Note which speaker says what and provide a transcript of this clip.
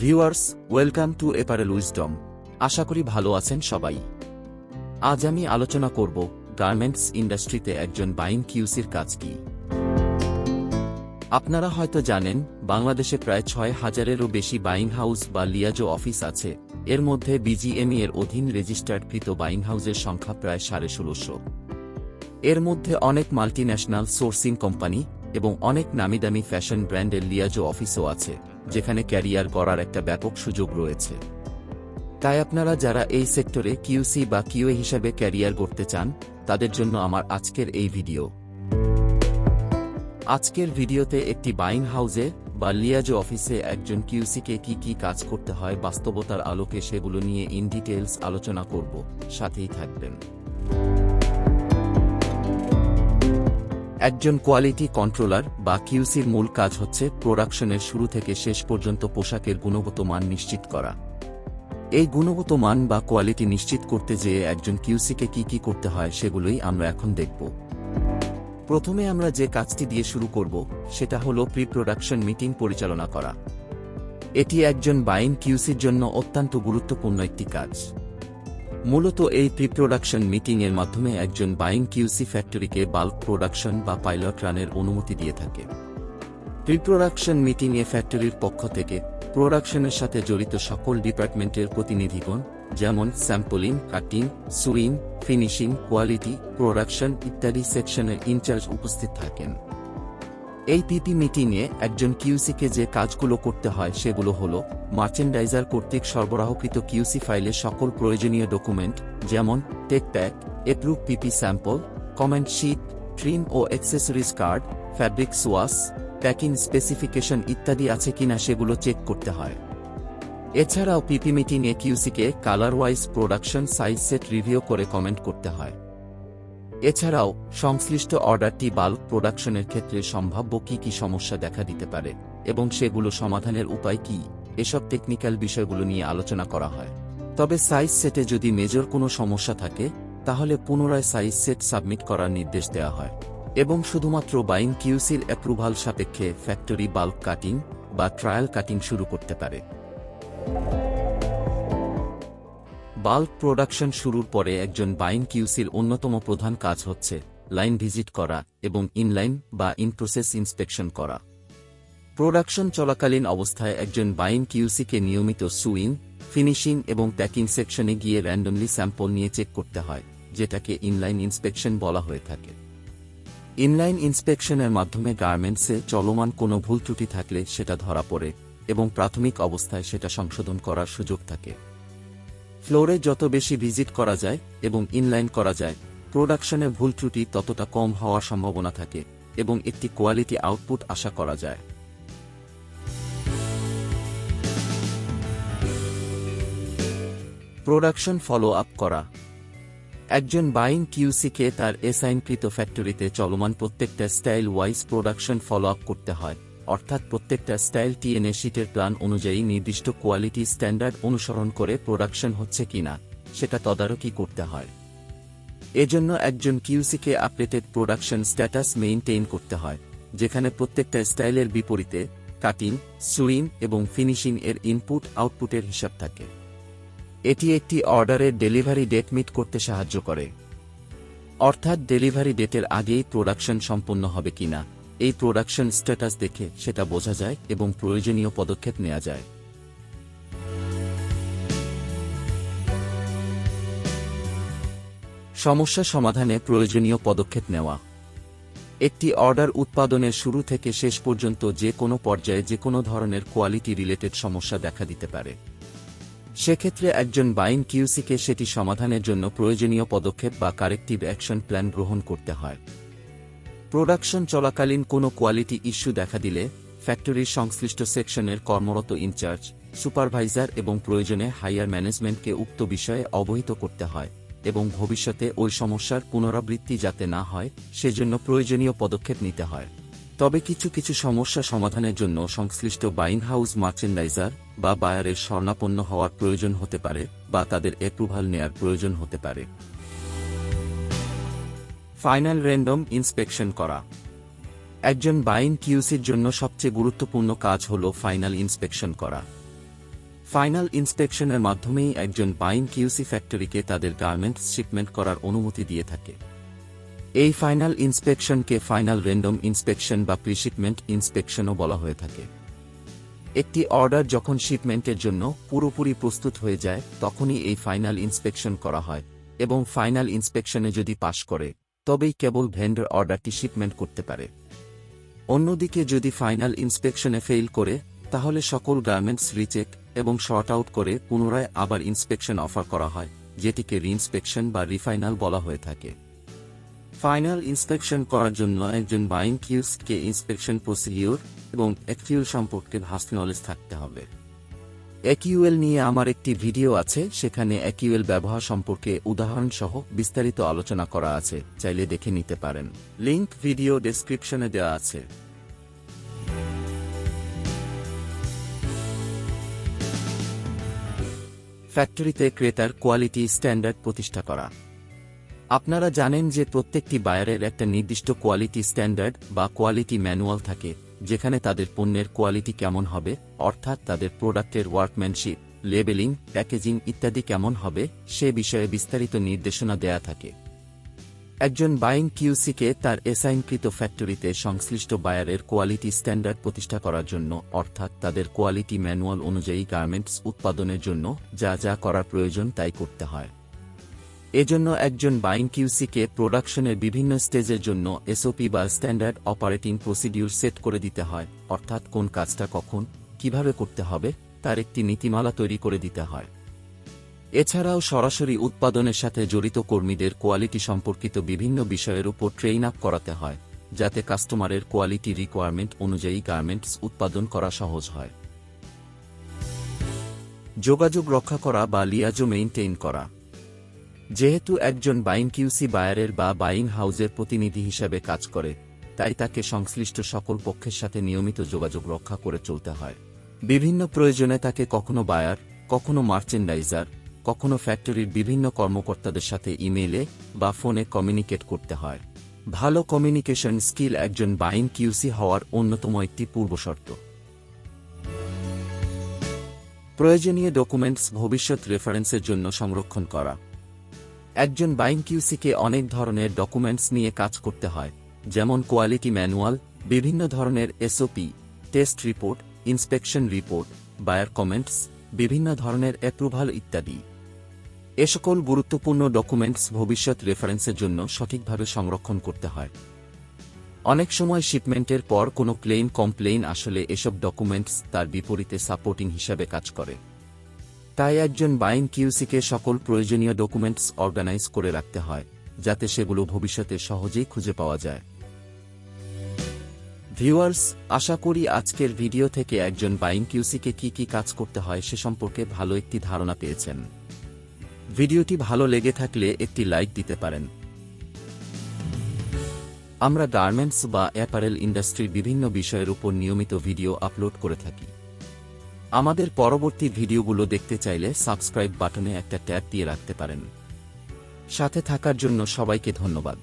Speaker 1: Viewers, welcome to apparel wisdom. আশা করি ভালো আছেন সবাই। আজ আমি আলোচনা করব গার্মেন্টস ইন্ডাস্ট্রিতে একজন বাইং কিউসির কাজ কি। আপনারা হয়তো জানেন, বাংলাদেশে প্রায় ৬,০০০-এরও বেশি বাইং হাউস বা লিয়াজো অফিস আছে। এর মধ্যে বিজিএমই এর অধীন রেজিস্টার্ডকৃত বাইং হাউসের সংখ্যা প্রায় ১৬৫০। এর মধ্যে অনেক মাল্টিন্যাশনাল সোর্সিং কোম্পানি এবং অনেক নামিদামি ফ্যাশন ব্র্যান্ডের লিয়াজো অফিসও আছে, যেখানে ক্যারিয়ার করার একটা ব্যাপক সুযোগ রয়েছে। তাই আপনারা যারা এই সেক্টরে কিউসি বা কিউএ হিসাবে ক্যারিয়ার করতে চান, তাদের জন্য আমার আজকের এই ভিডিও। আজকের ভিডিওতে একটি বাইং হাউসে বা লিয়াজো অফিসে একজন কিউসিকে কি কি কাজ করতে হয় বাস্তবতার আলোকে, সেগুলো নিয়ে ইন ডিটেইলস আলোচনা করব। সাথেই থাকবেন। একজন কোয়ালিটি কন্ট্রোলার বা কিউসির মূল কাজ হচ্ছে প্রোডাকশনের শুরু থেকে শেষ পর্যন্ত পোশাকের গুণগত মান নিশ্চিত করা। এই গুণগত মান বা কোয়ালিটি নিশ্চিত করতে যেয়ে একজন কিউসিকে কি কি করতে হয় সেগুলোই আমরা এখন দেখব। প্রথমে আমরা যে কাজটি দিয়ে শুরু করব সেটা হলো প্রি প্রোডাকশন মিটিং পরিচালনা করা। এটি একজন বাইং কিউসির জন্য অত্যন্ত গুরুত্বপূর্ণ একটি কাজ। মূলত এই প্রি প্রোডাকশন মিটিংয়ের মাধ্যমে একজন বাইং কিউসি ফ্যাক্টরিকে বাল্ক প্রোডাকশন বা পাইলট রানের অনুমতি দিয়ে থাকে। প্রি প্রোডাকশন মিটিংয়ে ফ্যাক্টরির পক্ষ থেকে প্রোডাকশনের সাথে জড়িত সকল ডিপার্টমেন্টের প্রতিনিধিগণ, যেমন sampling, cutting, swing, finishing, quality, production ইত্যাদি সেকশনের ইনচার্জ উপস্থিত থাকেন। এই পিপি মিটিংয়ে একজন কিউসিকে যে কাজগুলো করতে হয় সেগুলো হলো মার্চেন্ডাইজার কর্তৃক সরবরাহকৃত কিউসি ফাইলে সকল প্রয়োজনীয় ডকুমেন্ট, যেমন tech pack, approve PP sample, comment sheet, trim ও accessories card, fabric swatch, packing specification ইত্যাদি আছে কিনা সেগুলো চেক করতে হয়। এছাড়াও পিপি মিটিংয়ে কিউসিকে colour wise production size set review করে কমেন্ট করতে হয়। এছাড়াও সংশ্লিষ্ট অর্ডারটি বাল্ক প্রোডাকশনের ক্ষেত্রে সম্ভাব্য কি কি সমস্যা দেখা দিতে পারে এবং সেগুলো সমাধানের উপায় কি, এসব টেকনিক্যাল বিষয়গুলো নিয়ে আলোচনা করা হয়। তবে সাইজ সেটে যদি মেজর কোনো সমস্যা থাকে, তাহলে পুনরায় সাইজ সেট সাবমিট করার নির্দেশ দেওয়া হয় এবং শুধুমাত্র বাইং কিউসির অ্যাপ্রুভাল সাপেক্ষে ফ্যাক্টরি বাল্ক কাটিং বা ট্রায়াল কাটিং শুরু করতে পারে। বাল্ক প্রোডাকশন শুরুর পরে একজন বাইং কিউসির অন্যতম প্রধান কাজ হচ্ছে লাইন ভিজিট করা এবং ইনলাইন বা ইন প্রসেস ইন্সপেকশন করা। প্রোডাকশন চলাকালীন অবস্থায় একজন বাইং কিউসিকে নিয়মিত সুইং, ফিনিশিং এবং প্যাকিং সেকশনে গিয়ে র্যান্ডমলি স্যাম্পল নিয়ে চেক করতে হয়, যেটাকে ইনলাইন ইন্সপেকশন বলা হয়ে থাকে। ইনলাইন ইন্সপেকশনের মাধ্যমে গার্মেন্টসে চলমান কোনো ভুল ত্রুটি থাকলে সেটা ধরা পড়ে এবং প্রাথমিক অবস্থায় সেটা সংশোধন করার সুযোগ থাকে। ফ্লোরে যত বেশি ভিজিট করা যায় এবং ইনলাইন করা যায়, প্রোডাকশনে ভুল ত্রুটি ততটা কম হওয়ার সম্ভাবনা থাকে এবং একটি কোয়ালিটি আউটপুট আশা করা যায়। প্রোডাকশন ফলো আপ করা। একজন বাইং কিউসিকে তার অ্যাসাইনকৃত ফ্যাক্টরিতে চলমান প্রত্যেকটা style wise production follow up করতে হয়, অর্থাৎ প্রত্যেকটা স্টাইল টিএনএ শিটের প্ল্যান অনুযায়ী নির্দিষ্ট কোয়ালিটি স্ট্যান্ডার্ড অনুসরণ করে প্রোডাকশন হচ্ছে কিনা সেটা তদারকি করতে হয়। এজন্য একজন কিউসিকে আপডেটেড প্রোডাকশন স্ট্যাটাস মেইনটেইন করতে হয়, যেখানে প্রত্যেকটা স্টাইলের বিপরীতে কাটিং, সুইং এবং ফিনিশিং এর ইনপুট আউটপুটের হিসাব থাকে। এটি একটি অর্ডারের ডেলিভারি ডেট মিট করতে সাহায্য করে, অর্থাৎ ডেলিভারি ডেটের আগেই প্রোডাকশন সম্পন্ন হবে কিনা এই প্রোডাকশন স্ট্যাটাস দেখে সেটা বোঝা যায় এবং প্রয়োজনীয় পদক্ষেপ নেওয়া যায়। সমস্যা সমাধানে প্রয়োজনীয় পদক্ষেপ নেওয়া। একটি অর্ডার উৎপাদনের শুরু থেকে শেষ পর্যন্ত যে কোনো পর্যায়ে যে কোনো ধরনের কোয়ালিটি রিলেটেড সমস্যা দেখা দিতে পারে। সেক্ষেত্রে একজন বাইং কিউসিকে সেটি সমাধানের জন্য প্রয়োজনীয় পদক্ষেপ বা কারেক্টিভ অ্যাকশন প্ল্যান গ্রহণ করতে হয়। প্রোডাকশন চলাকালীন কোনো কোয়ালিটি ইস্যু দেখা দিলে ফ্যাক্টরির সংশ্লিষ্ট সেকশনের কর্মরত ইনচার্জ, সুপারভাইজার এবং প্রয়োজনে হাইয়ার ম্যানেজমেন্টকে উক্ত বিষয়ে অবহিত করতে হয় এবং ভবিষ্যতে ওই সমস্যার পুনরাবৃত্তি যাতে না হয় সেজন্য প্রয়োজনীয় পদক্ষেপ নিতে হয়। তবে কিছু কিছু সমস্যা সমাধানের জন্য সংশ্লিষ্ট বাইং হাউস মার্চেন্ডাইজার বা বায়ারের শরণাপন্ন হওয়ার প্রয়োজন হতে পারে বা তাদের অ্যাপ্রুভাল নেয়ার প্রয়োজন হতে পারে। ফাইনাল র্যান্ডম ইন্সপেকশন করা। একজন বাইং কিউসির জন্য সবচেয়ে গুরুত্বপূর্ণ কাজ হল ফাইনাল ইন্সপেকশন করা। ফাইনাল ইন্সপেকশনের মাধ্যমেই একজন বাইং কিউসি ফ্যাক্টরিকে তাদের গার্মেন্টস শিপমেন্ট করার অনুমতি দিয়ে থাকে। এই ফাইনাল ইন্সপেকশনকে ফাইনাল র্যান্ডম ইন্সপেকশন বা প্রিশিপমেন্ট ইন্সপেকশনও বলা হয়ে থাকে। একটি অর্ডার যখন শিপমেন্টের জন্য পুরোপুরি প্রস্তুত হয়ে যায় তখনই এই ফাইনাল ইন্সপেকশন করা হয়, এবং ফাইনাল ইন্সপেকশনে যদি পাশ করে তবেই কেবল ভেন্ডর অর্ডারটি শিপমেন্ট করতে পারে। অন্যদিকে যদি ফাইনাল ইন্সপেকশনে ফেইল করে তাহলে সকল গার্মেন্টস রিচেক এবং শর্ট আউট করে পুনরায় আবার ইন্সপেকশন অফার করা হয়, যেটিকে রিইন্সপেকশন বা রিফাইনাল বলা হয়ে থাকে। ফাইনাল ইন্সপেকশন করার জন্য একজন বাইং কিউসকে ইন্সপেকশন প্রসিডিউর এবং অ্যাকিউএল সম্পর্কে ভাস্ট নলেজ থাকতে হবে। অ্যাকিউএল নিয়ে আমার একটি ভিডিও আছে, সেখানে অ্যাকিউএল ব্যবহার সম্পর্কে উদাহরণ সহ বিস্তারিত আলোচনা করা আছে, চাইলে দেখে নিতে পারেন। লিংক ভিডিও ডেসক্রিপশনে দেওয়া আছে। ফ্যাক্টরিতে ক্রেতার কোয়ালিটি স্ট্যান্ডার্ড প্রতিষ্ঠা করা। আপনারা জানেন যে প্রত্যেকটি বায়ারের একটা নির্দিষ্ট কোয়ালিটি স্ট্যান্ডার্ড বা কোয়ালিটি ম্যানুয়াল থাকে, যেখানে তাদের পণ্যের কোয়ালিটি কেমন হবে, অর্থাৎ তাদের প্রোডাক্টের ওয়ার্কম্যানশিপ, লেবেলিং, প্যাকেজিং ইত্যাদি কেমন হবে সে বিষয়ে বিস্তারিত নির্দেশনা দেয়া থাকে। একজন বাইং কিউসিকে তার অ্যাসাইনকৃত ফ্যাক্টরিতে সংশ্লিষ্ট বায়ারের কোয়ালিটি স্ট্যান্ডার্ড প্রতিষ্ঠা করার জন্য, অর্থাৎ তাদের কোয়ালিটি ম্যানুয়াল অনুযায়ী গার্মেন্টস উৎপাদনের জন্য যা যা করার প্রয়োজন তাই করতে হয়। এজন্য একজন বাইং কিউসিকে প্রোডাকশনের বিভিন্ন স্টেজের জন্য এসওপি বা স্ট্যান্ডার্ড অপারেটিং প্রসিডিউর সেট করে দিতে হয়, অর্থাৎ কোন কাজটা কখন কিভাবে করতে হবে তার একটি নীতিমালা তৈরি করে দিতে হয়। এছাড়াও সরাসরি উৎপাদনের সাথে জড়িত কর্মীদের কোয়ালিটি সম্পর্কিত বিভিন্ন বিষয়ের উপর ট্রেইন আপ করাতে হয়, যাতে কাস্টমারের কোয়ালিটি রিকোয়ারমেন্ট অনুযায়ী গার্মেন্টস উৎপাদন করা সহজ হয়। যোগাযোগ রক্ষা করা বা লিয়াজো মেইনটেইন করা। যেহেতু একজন বাইং কিউসি বায়ারের বা বাইং হাউজের প্রতিনিধি হিসেবে কাজ করে, তাই তাকে সংশ্লিষ্ট সকল পক্ষের সাথে নিয়মিত যোগাযোগ রক্ষা করে চলতে হয়। বিভিন্ন প্রয়োজনে তাকে কখনো বায়ার, কখনো মার্চেন্ডাইজার, কখনো ফ্যাক্টরির বিভিন্ন কর্মকর্তাদের সাথে ইমেইলে বা ফোনে কমিউনিকেট করতে হয়। ভালো কমিউনিকেশন স্কিল একজন বাইং কিউসি হওয়ার অন্যতম একটি পূর্বশর্ত। প্রয়োজনীয় ডকুমেন্টস ভবিষ্যৎ রেফারেন্সের জন্য সংরক্ষণ করা। একজন বাইং কিউসিকে অনেক ধরনের ডকুমেন্টস নিয়ে কাজ করতে হয়, যেমন কোয়ালিটি ম্যানুয়াল, বিভিন্ন ধরনের SOP, test report, inspection report, buyer comments, বিভিন্ন ধরনের অ্যাপ্রুভাল ইত্যাদি। এ সকল গুরুত্বপূর্ণ ডকুমেন্টস ভবিষ্যৎ রেফারেন্সের জন্য সঠিকভাবে সংরক্ষণ করতে হয়। অনেক সময় শিপমেন্টের পর কোনো ক্লেইম কমপ্লেইন আসলে এসব ডকুমেন্টস তার বিপরীতে সাপোর্টিং হিসাবে কাজ করে। তাই একজন বাইং কিউসিকে সকল প্রয়োজনীয় ডকুমেন্টস অর্গানাইজ করে রাখতে হয়, যাতে সেগুলো ভবিষ্যতে সহজেই খুঁজে পাওয়া যায়। ভিউয়ার্স, আশা করি আজকের ভিডিও থেকে একজন বাইং কিউসিকে কি কাজ করতে হয় সে সম্পর্কে ভালো একটি ধারণা পেয়েছেন। ভিডিওটি ভালো লেগে থাকলে একটি লাইক দিতে পারেন। আমরা গার্মেন্টস বা অ্যাপারেল ইন্ডাস্ট্রির বিভিন্ন বিষয়ের উপর নিয়মিত ভিডিও আপলোড করে থাকি। আমাদের পরবর্তী ভিডিওগুলো দেখতে চাইলে সাবস্ক্রাইব বাটনে একটা ট্যাপ দিয়ে রাখতে পারেন। সাথে থাকার জন্য সবাইকে ধন্যবাদ।